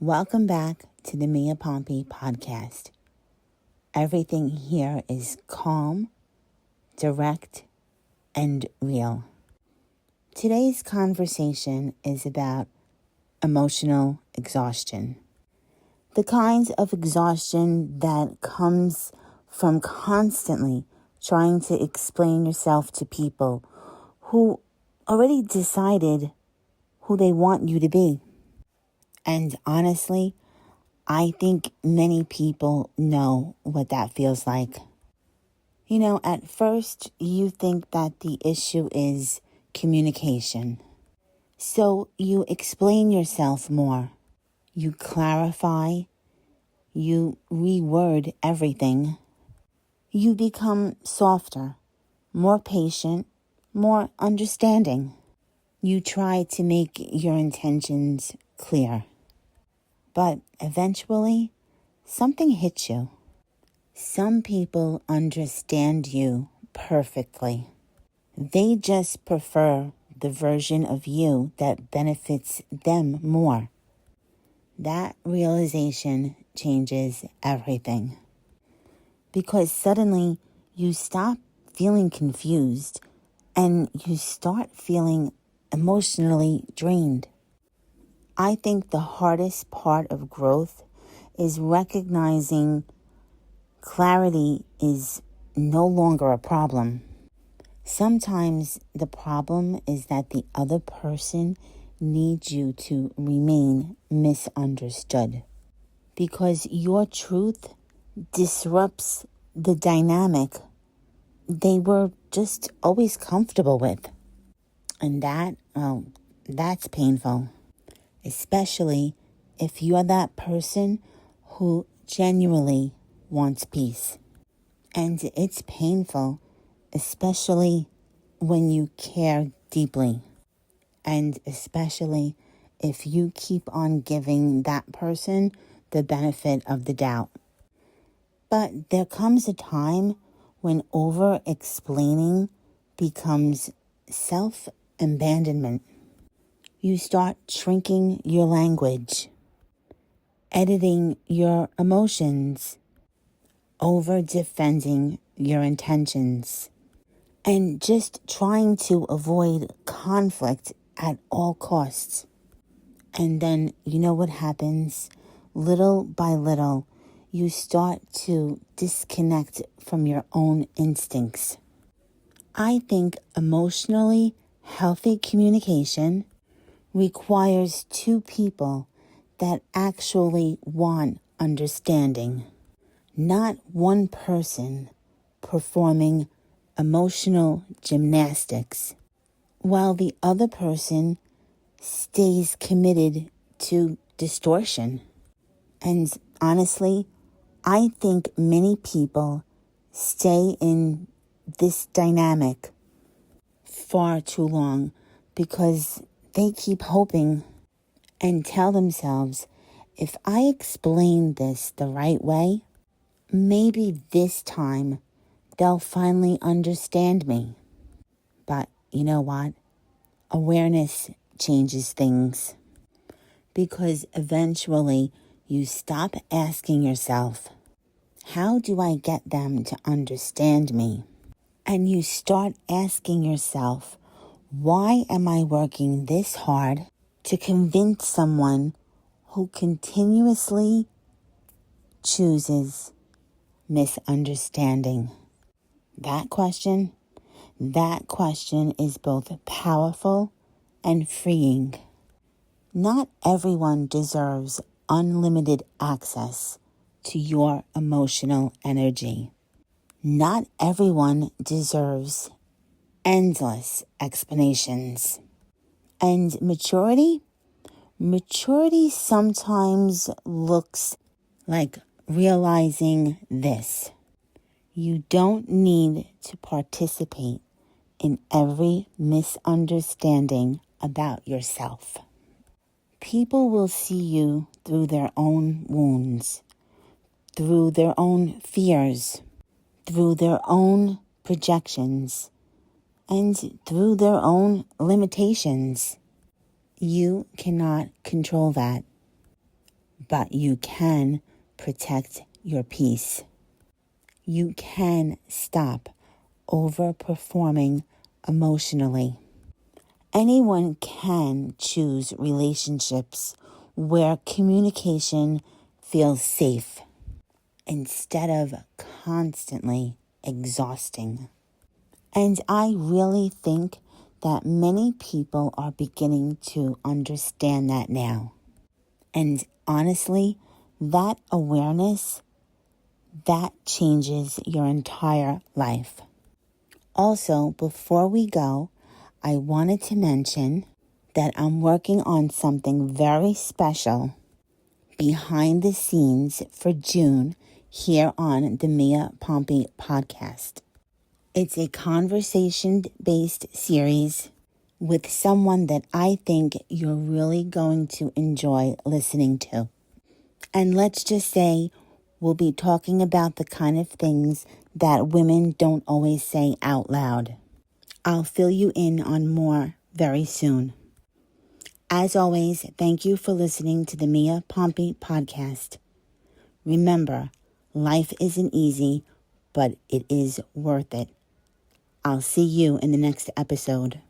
Welcome back to the Pompi podcast. Everything here is calm, direct, and real. Today's conversation is about emotional exhaustion. The kinds of exhaustion that comes from constantly trying to explain yourself to people who already decided who they want you to be. And honestly, I think many people know what that feels like. At first, you think that the issue is communication. So you explain yourself more. You clarify. You reword everything. You become softer, more patient, more understanding. You try to make your intentions clear. But eventually, something hits you. Some people understand you perfectly. They just prefer the version of you that benefits them more. That realization changes everything. Because suddenly you stop feeling confused and you start feeling emotionally drained. I think the hardest part of growth is recognizing clarity is no longer a problem. Sometimes the problem is that the other person needs you to remain misunderstood because your truth disrupts the dynamic they were just always comfortable with. And that's painful, especially if you're that person who genuinely wants peace. And it's painful, especially when you care deeply. And especially if you keep on giving that person the benefit of the doubt. But there comes a time when over-explaining becomes self-abandonment. You start shrinking your language, editing your emotions, over-defending your intentions, and just trying to avoid conflict at all costs. And then you know what happens? Little by little, you start to disconnect from your own instincts. I think emotionally healthy communication requires two people that actually want understanding, not one person performing emotional gymnastics while the other person stays committed to distortion. And honestly, I think many people stay in this dynamic far too long because they keep hoping and tell themselves, if I explain this the right way, maybe this time they'll finally understand me. But you know what? Awareness changes things. Because eventually you stop asking yourself, how do I get them to understand me? And you start asking yourself, why am I working this hard to convince someone who continuously chooses misunderstanding? That question is both powerful and freeing. Not everyone deserves unlimited access to your emotional energy. Not everyone deserves endless explanations. And maturity sometimes looks like realizing this. You don't need to participate in every misunderstanding about yourself. People will see you through their own wounds, through their own fears, through their own projections, and through their own limitations. You cannot control that. but you can protect your peace. You can stop overperforming emotionally. Anyone can choose relationships where communication feels safe instead of constantly exhausting. And I really think that many people are beginning to understand that now. And honestly, that awareness, that changes your entire life. Also, before we go, I wanted to mention that I'm working on something very special behind the scenes for June here on the Mia Pompi podcast. It's a conversation-based series with someone that I think you're really going to enjoy listening to. And let's just say we'll be talking about the kind of things that women don't always say out loud. I'll fill you in on more very soon. As always, thank you for listening to the Mia Pompi podcast. Remember, life isn't easy, but it is worth it. I'll see you in the next episode.